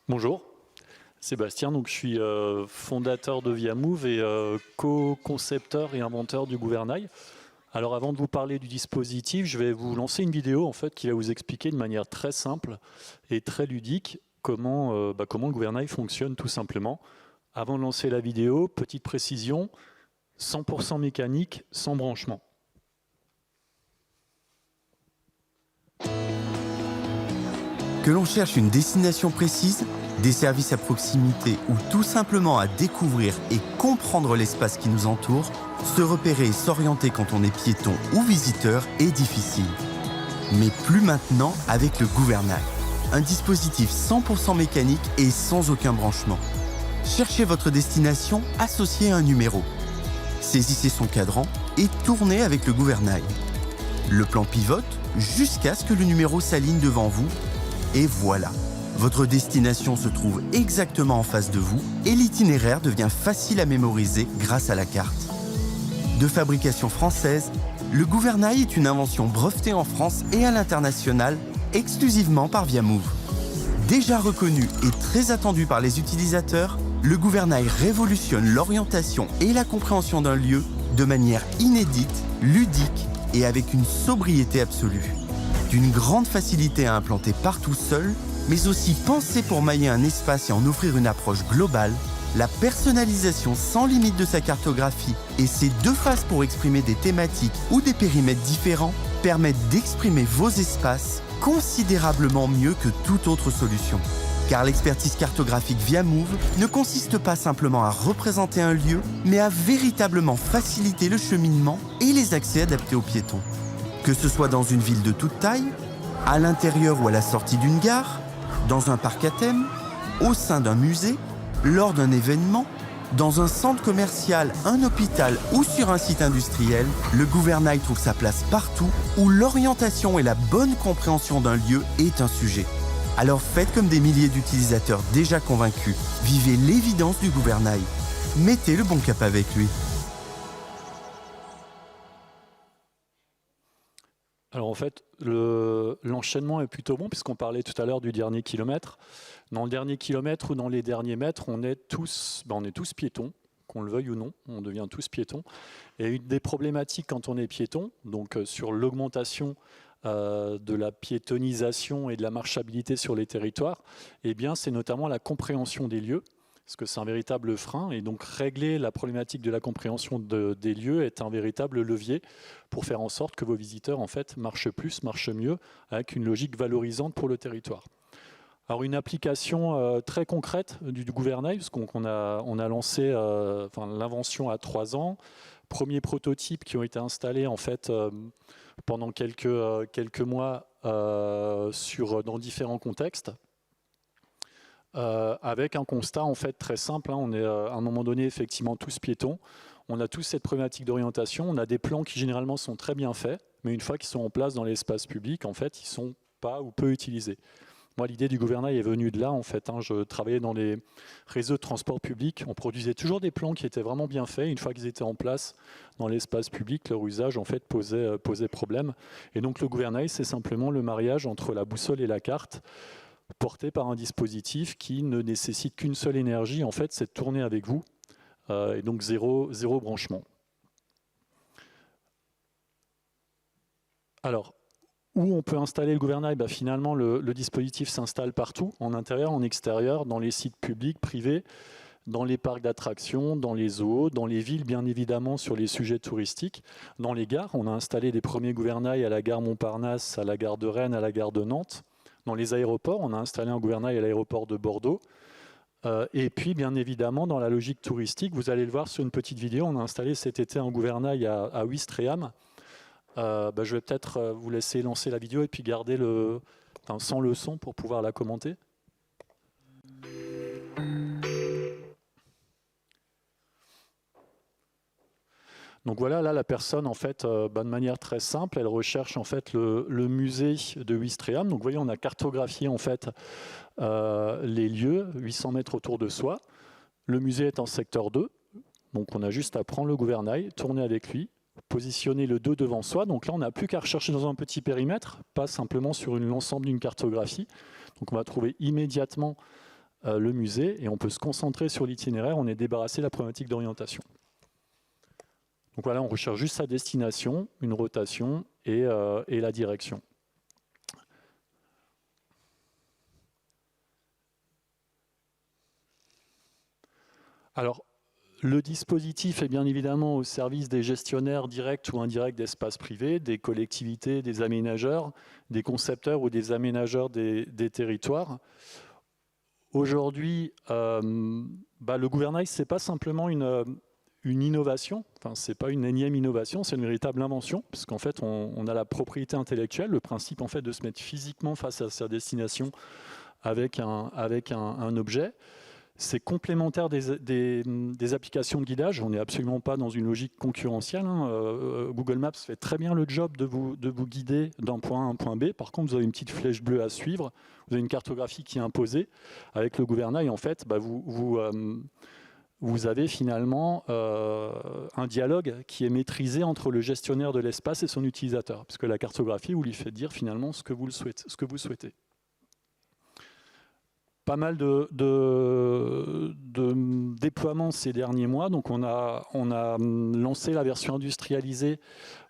Bonjour, Sébastien, donc je suis fondateur de ViaMove et co-concepteur et inventeur du gouvernail. Alors avant de vous parler du dispositif, je vais vous lancer une vidéo en fait qui va vous expliquer de manière très simple et très ludique comment le gouvernail fonctionne tout simplement. Avant de lancer la vidéo, petite précision, 100% mécanique, sans branchement. Que l'on cherche une destination précise, des services à proximité ou tout simplement à découvrir et comprendre l'espace qui nous entoure, se repérer et s'orienter quand on est piéton ou visiteur est difficile. Mais plus maintenant avec le gouvernail, un dispositif 100% mécanique et sans aucun branchement. Cherchez votre destination associée à un numéro. Saisissez son cadran et tournez avec le gouvernail. Le plan pivote jusqu'à ce que le numéro s'aligne devant vous. Et voilà, votre destination se trouve exactement en face de vous et l'itinéraire devient facile à mémoriser grâce à la carte. De fabrication française, le gouvernail est une invention brevetée en France et à l'international, exclusivement par ViaMove. Déjà reconnu et très attendu par les utilisateurs, le gouvernail révolutionne l'orientation et la compréhension d'un lieu de manière inédite, ludique et avec une sobriété absolue. D'une grande facilité à implanter partout seul, mais aussi pensé pour mailler un espace et en offrir une approche globale, la personnalisation sans limite de sa cartographie et ses deux faces pour exprimer des thématiques ou des périmètres différents permettent d'exprimer vos espaces considérablement mieux que toute autre solution. Car l'expertise cartographique ViaMove ne consiste pas simplement à représenter un lieu, mais à véritablement faciliter le cheminement et les accès adaptés aux piétons. Que ce soit dans une ville de toute taille, à l'intérieur ou à la sortie d'une gare, dans un parc à thème, au sein d'un musée, lors d'un événement, dans un centre commercial, un hôpital ou sur un site industriel, le gouvernail trouve sa place partout où l'orientation et la bonne compréhension d'un lieu est un sujet. Alors faites comme des milliers d'utilisateurs déjà convaincus. Vivez l'évidence du gouvernail. Mettez le bon cap avec lui. Alors en fait, l'enchaînement est plutôt bon puisqu'on parlait tout à l'heure du dernier kilomètre. Dans le dernier kilomètre ou dans les derniers mètres, on est tous piétons, qu'on le veuille ou non, on devient tous piétons. Et une des problématiques quand on est piéton, donc sur l'augmentation de la piétonisation et de la marchabilité sur les territoires, eh bien c'est notamment la compréhension des lieux. Parce que c'est un véritable frein, et donc régler la problématique de la compréhension des lieux est un véritable levier pour faire en sorte que vos visiteurs en fait marchent plus, marchent mieux, avec une logique valorisante pour le territoire. Alors une application très concrète du gouvernail, parce qu'on a lancé l'invention à 3 ans, premiers prototypes qui ont été installés en fait pendant quelques mois dans différents contextes. Avec un constat en fait très simple, on est à un moment donné effectivement tous piétons, on a tous cette problématique d'orientation, on a des plans qui généralement sont très bien faits, mais une fois qu'ils sont en place dans l'espace public, en fait, ils ne sont pas ou peu utilisés. Moi, l'idée du gouvernail est venue de là, en fait. Je travaillais dans les réseaux de transport public, on produisait toujours des plans qui étaient vraiment bien faits, une fois qu'ils étaient en place dans l'espace public, leur usage en fait posait problème. Et donc le gouvernail, c'est simplement le mariage entre la boussole et la carte, porté par un dispositif qui ne nécessite qu'une seule énergie, en fait, c'est de tourner avec vous, et donc zéro branchement. Alors, où on peut installer le gouvernail ? Finalement, le dispositif s'installe partout, en intérieur, en extérieur, dans les sites publics, privés, dans les parcs d'attractions, dans les zoos, dans les villes, bien évidemment, sur les sujets touristiques. Dans les gares, on a installé des premiers gouvernails à la gare Montparnasse, à la gare de Rennes, à la gare de Nantes. Dans les aéroports, on a installé un gouvernail à l'aéroport de Bordeaux. Et puis, bien évidemment, dans la logique touristique, vous allez le voir sur une petite vidéo, on a installé cet été un gouvernail à Ouistreham. Je vais peut-être vous laisser lancer la vidéo et puis garder sans le son pour pouvoir la commenter. Donc voilà, là, la personne, en fait, de manière très simple, elle recherche en fait le musée de Ouistreham. Donc vous voyez, on a cartographié en fait les lieux, 800 mètres autour de soi. Le musée est en secteur 2, donc on a juste à prendre le gouvernail, tourner avec lui, positionner le 2 devant soi. Donc là, on n'a plus qu'à rechercher dans un petit périmètre, pas simplement sur l'ensemble d'une cartographie. Donc on va trouver immédiatement le musée, et on peut se concentrer sur l'itinéraire, on est débarrassé de la problématique d'orientation. Donc voilà, on recherche juste sa destination, une rotation et la direction. Alors, le dispositif est bien évidemment au service des gestionnaires directs ou indirects d'espaces privés, des collectivités, des aménageurs, des concepteurs ou des aménageurs des territoires. Aujourd'hui, le gouvernail, ce n'est pas simplement une innovation, enfin, ce n'est pas une énième innovation, c'est une véritable invention, parce qu'en fait, on a la propriété intellectuelle, le principe en fait, de se mettre physiquement face à sa destination avec un objet. C'est complémentaire des applications de guidage. On n'est absolument pas dans une logique concurrentielle. Google Maps fait très bien le job de vous guider d'un point A à un point B. Par contre, vous avez une petite flèche bleue à suivre. Vous avez une cartographie qui est imposée. Avec le gouvernail, en fait, vous avez finalement un dialogue qui est maîtrisé entre le gestionnaire de l'espace et son utilisateur. Parce que la cartographie, vous lui faites dire finalement ce que vous souhaitez. Pas mal de déploiements ces derniers mois. Donc on a lancé la version industrialisée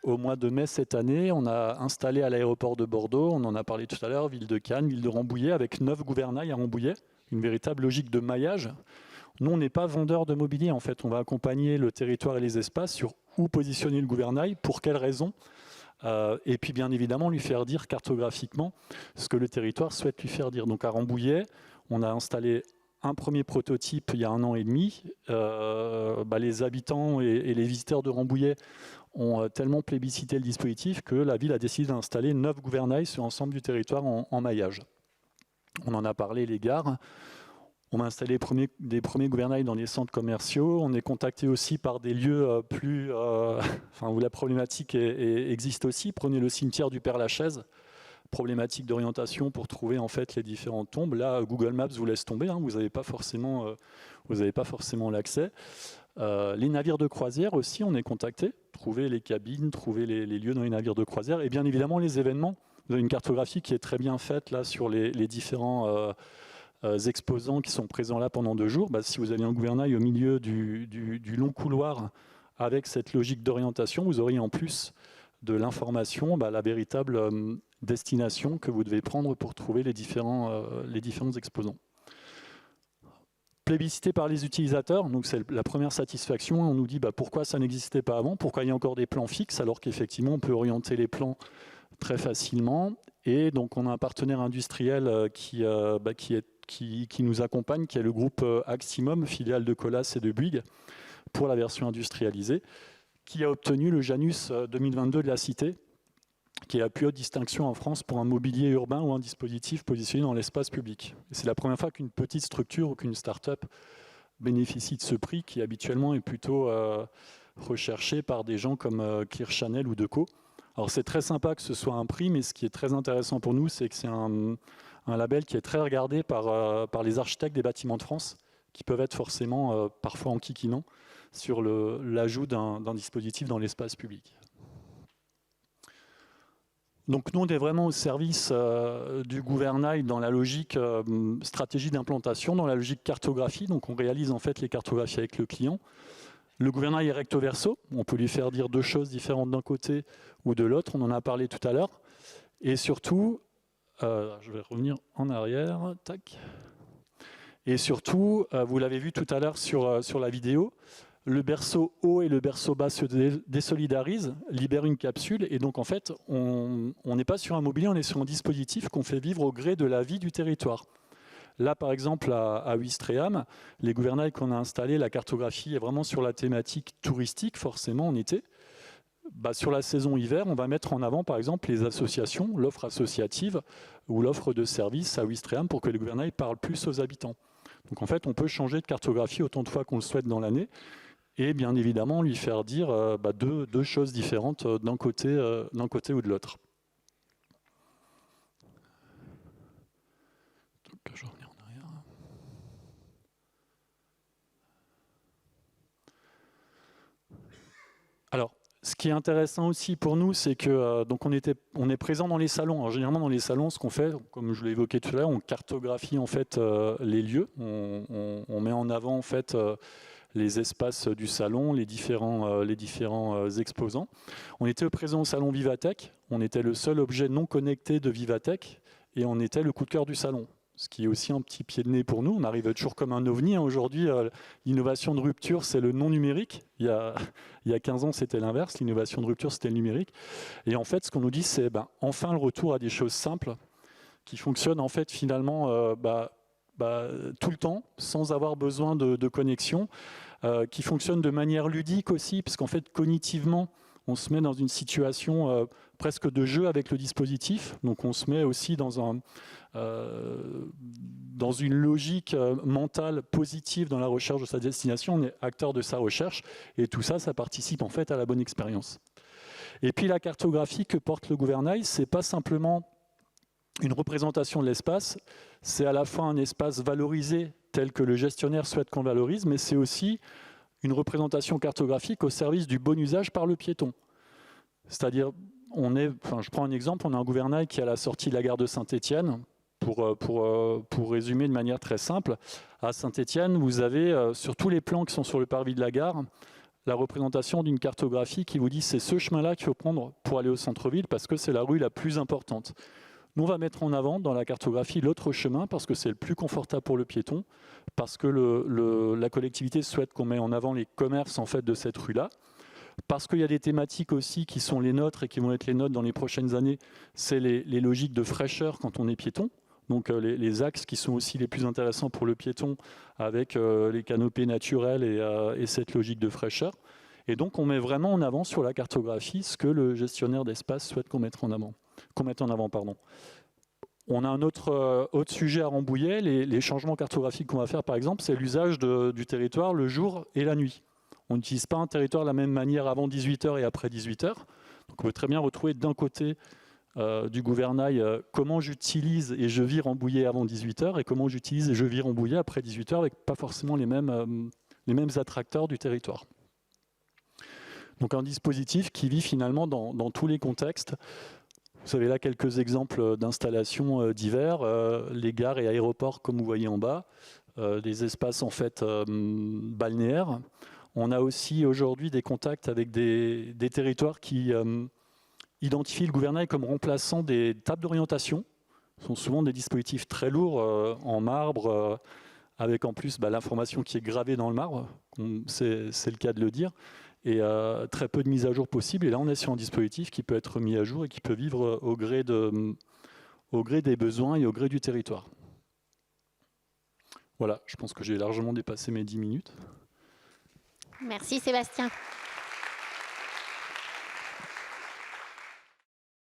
au mois de mai cette année. On a installé à l'aéroport de Bordeaux, on en a parlé tout à l'heure, ville de Cannes, ville de Rambouillet, avec 9 gouvernails à Rambouillet, une véritable logique de maillage. Nous, on n'est pas vendeur de mobilier, en fait. On va accompagner le territoire et les espaces sur où positionner le gouvernail, pour quelles raisons. Et puis, bien évidemment, lui faire dire cartographiquement ce que le territoire souhaite lui faire dire. Donc, à Rambouillet, on a installé un premier prototype il y a 1 an et demi. Les habitants et les visiteurs de Rambouillet ont tellement plébiscité le dispositif que la ville a décidé d'installer 9 gouvernails sur l'ensemble du territoire en maillage. On en a parlé, les gares. On a installé des premiers gouvernails dans les centres commerciaux. On est contacté aussi par des lieux où la problématique existe aussi. Prenez le cimetière du Père-Lachaise, problématique d'orientation pour trouver en fait les différentes tombes. Là, Google Maps vous laisse tomber, vous n'avez pas forcément l'accès. Les navires de croisière aussi, on est contacté. Trouver les cabines, trouver les lieux dans les navires de croisière. Et bien évidemment, les événements. Vous avez une cartographie qui est très bien faite là sur les différents exposants qui sont présents là pendant 2 jours. Si vous aviez un gouvernail au milieu du long couloir avec cette logique d'orientation, vous auriez en plus de l'information, la véritable destination que vous devez prendre pour trouver les différents exposants. Plébiscité par les utilisateurs, donc c'est la première satisfaction. On nous dit pourquoi ça n'existait pas avant, pourquoi il y a encore des plans fixes, alors qu'effectivement on peut orienter les plans très facilement. Et donc on a un partenaire industriel qui nous accompagne, qui est le groupe Aximum, filiale de Colas et de Bouygues, pour la version industrialisée, qui a obtenu le Janus 2022 de la Cité, qui est la plus haute distinction en France pour un mobilier urbain ou un dispositif positionné dans l'espace public. C'est la première fois qu'une petite structure ou qu'une start-up bénéficie de ce prix, qui habituellement est plutôt recherché par des gens comme Clear Channel ou Deco. Alors c'est très sympa que ce soit un prix, mais ce qui est très intéressant pour nous, c'est que c'est un label qui est très regardé par les architectes des bâtiments de France, qui peuvent être forcément parfois enquiquinants sur l'ajout d'un dispositif dans l'espace public. Donc nous, on est vraiment au service du gouvernail dans la logique stratégie d'implantation, dans la logique cartographie. Donc on réalise en fait les cartographies avec le client. Le gouvernail est recto verso. On peut lui faire dire 2 choses différentes d'un côté ou de l'autre. On en a parlé tout à l'heure. Et surtout, je vais revenir en arrière. Tac. Et surtout, vous l'avez vu tout à l'heure sur la vidéo, le berceau haut et le berceau bas se désolidarisent, libèrent une capsule. Et donc, en fait, on n'est pas sur un mobilier, on est sur un dispositif qu'on fait vivre au gré de la vie du territoire. Là, par exemple, à Ouistreham, les gouvernails qu'on a installés, la cartographie est vraiment sur la thématique touristique, forcément, en été. Sur la saison hiver, on va mettre en avant, par exemple, les associations, l'offre associative ou l'offre de services à Ouistreham pour que les gouvernails parlent plus aux habitants. Donc, en fait, on peut changer de cartographie autant de fois qu'on le souhaite dans l'année et bien évidemment lui faire dire 2 choses différentes d'un côté ou de l'autre. Je reviens en arrière. Alors, ce qui est intéressant aussi pour nous, c'est que donc on est présent dans les salons. Alors, généralement, dans les salons, ce qu'on fait, comme je l'ai évoqué tout à l'heure, on cartographie en fait les lieux. On met en avant en fait les espaces du salon, les différents exposants. On était présent au salon Vivatech. On était le seul objet non connecté de Vivatech et on était le coup de cœur du salon. Ce qui est aussi un petit pied de nez pour nous. On arrive toujours comme un ovni. Aujourd'hui, l'innovation de rupture, c'est le non numérique. Il y a 15 ans, c'était l'inverse. L'innovation de rupture, c'était le numérique. Et en fait, ce qu'on nous dit, c'est enfin le retour à des choses simples qui fonctionnent en fait finalement tout le temps, sans avoir besoin de connexion, qui fonctionnent de manière ludique aussi, parce qu'en fait, cognitivement, on se met dans une situation presque de jeu avec le dispositif. Donc on se met aussi dans une logique mentale positive dans la recherche de sa destination. On est acteur de sa recherche et tout ça, ça participe en fait à la bonne expérience. Et puis la cartographie que porte le gouvernail, c'est pas simplement une représentation de l'espace, c'est à la fois un espace valorisé tel que le gestionnaire souhaite qu'on valorise, mais c'est aussi une représentation cartographique au service du bon usage par le piéton. C'est-à-dire, je prends un exemple, on a un gouvernail qui est à la sortie de la gare de Saint-Étienne. Pour résumer de manière très simple, à Saint-Étienne, vous avez sur tous les plans qui sont sur le parvis de la gare, la représentation d'une cartographie qui vous dit c'est ce chemin-là qu'il faut prendre pour aller au centre-ville parce que c'est la rue la plus importante. Nous, on va mettre en avant dans la cartographie l'autre chemin parce que c'est le plus confortable pour le piéton, parce que la collectivité souhaite qu'on mette en avant les commerces en fait, de cette rue-là, parce qu'il y a des thématiques aussi qui sont les nôtres et qui vont être les nôtres dans les prochaines années, c'est les logiques de fraîcheur quand on est piéton. Donc les axes qui sont aussi les plus intéressants pour le piéton avec les canopées naturelles et cette logique de fraîcheur. Et donc on met vraiment en avant sur la cartographie ce que le gestionnaire d'espace souhaite qu'on mette en avant. On a un autre sujet à Rambouillet, les changements cartographiques qu'on va faire par exemple, c'est l'usage du territoire le jour et la nuit. On n'utilise pas un territoire de la même manière avant 18h et après 18h. Donc on peut très bien retrouver d'un côté du gouvernail comment j'utilise et je vis Rambouillet avant 18h et comment j'utilise et je vis Rambouillet après 18h avec pas forcément les mêmes attracteurs du territoire. Donc un dispositif qui vit finalement dans tous les contextes. Vous avez là quelques exemples d'installations divers, les gares et aéroports comme vous voyez en bas, des espaces en fait balnéaires. On a aussi aujourd'hui des contacts avec des territoires qui identifient le gouvernail comme remplaçant des tables d'orientation. Ce sont souvent des dispositifs très lourds en marbre, avec en plus l'information qui est gravée dans le marbre, c'est le cas de le dire, et très peu de mise à jour possible. Et là, on est sur un dispositif qui peut être mis à jour et qui peut vivre au gré des besoins et au gré du territoire. Voilà, je pense que j'ai largement dépassé mes 10 minutes. Merci Sébastien.